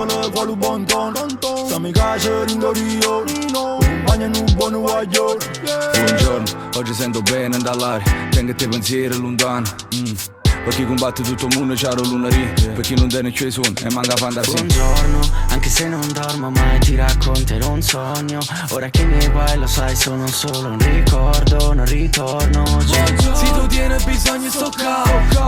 appelă cu alu bon ton. Să mi casa ringo rio, compagna nu buono guaglione. Buongiorno, oggi sento bene andare, tengo te pensieri lontano. Per chi combatte tutto il mondo c'ha lunari, per chi non tiene i suoni e manca fantasia. Buongiorno, anche se non dormo mai ti racconterò un sogno. Ora che mi vai lo sai sono solo un ricordo, non ritorno già. Se tu tieni bisogno sto qua,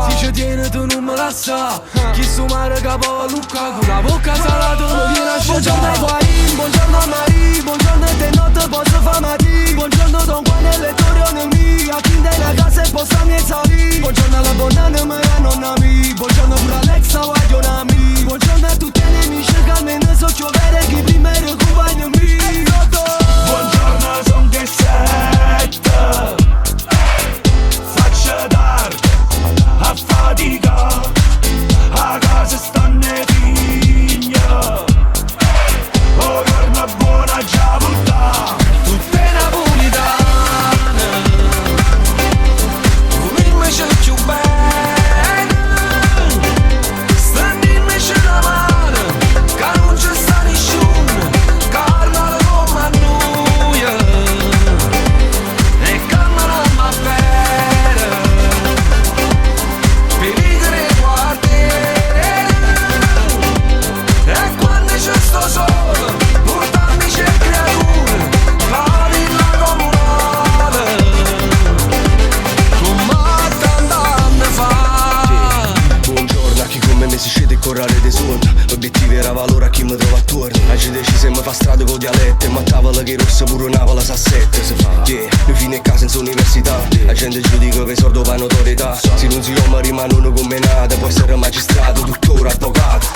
se ci tieni tu non me la sa. Chi su mare capo a Lucca, con la bocca salata non viene a sciogare. Buongiorno Guain, buongiorno Marie, buongiorno te notte posso fare matì. Buongiorno Don Juan e lettorione mia, chi della casa e possa mi salì. Buongiorno alla bonana mia nonna mia, buongiorno pure Alexa guagliona mia. Buongiorno a tutti i nemici che almeno so giovere chi prima era compagno mio. Buongiorno son che sette, faccia d'arte a fatica, a casa stanno e figlia. Oh giorno buona già buttata, Tutte napolitane, come invece più bene. Stanno invece la mano, che non c'è sta nessuno, calmalo come a noi. E calmalo ma bene, per vivere quartiere. E quando c'è sto solo, portarmi c'è creatura, la villa comunale, come tant'anni fa. Buongiorno a chi come me si scende e correre dei suoni. L'obiettivo era valore a chi mi trova attorno. Oggi decise mi fa strada con dialetto, ma tavola che rossa pure un'avola sa sette. Si fa, yeah, noi fino a casa in università. La gente giudica che sordo va notorietà. Se non si ama rimangono come nata, può essere magistrato, dottore, avvocato.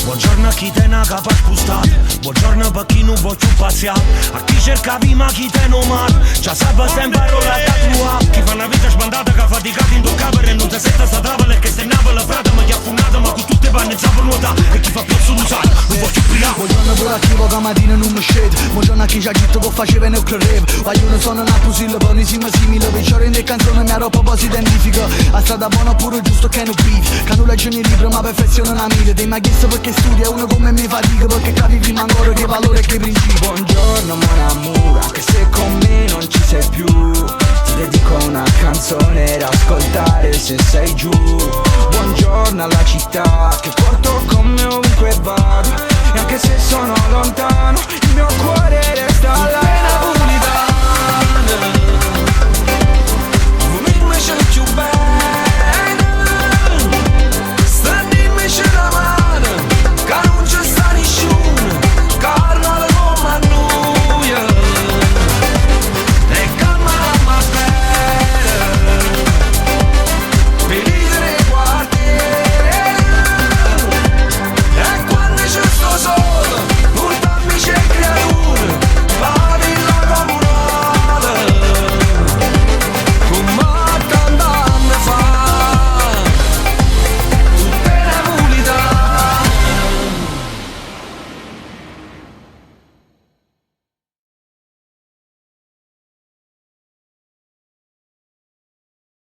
buongiorno a chi te ne capa spostata, buongiorno per chi non vuoi più paziare, a chi cerca prima chi te non male, già sabato sempre parola da tua. Chi fa una vita spandata che ha faticato in due capere e non ti senta sta travola e che stai in Napoli frate ma chi ha funnato ma con tutte panne zappa nuota e chi fa più solusato non vuoi più priato. Buongiorno per a chi che mattina non mi scende, buongiorno a chi già detto che faceva e non credeva. Voglio sono nato sulle buone simile, per ciò in canzone mia roba poi si identifica. A strada buona pure giusto che non beef, che non legge nei libri ma perfezione una mira. Dei mai chiesto perché studia uno come me fatica, perché capi prima ancora che valore e che principio. Buongiorno mon amour, anche se con me non ci sei più, ti dedico una canzone da ascoltare se sei giù. Buongiorno alla città che porto con me ovunque vado, e anche se sono lontano il mio cuore resta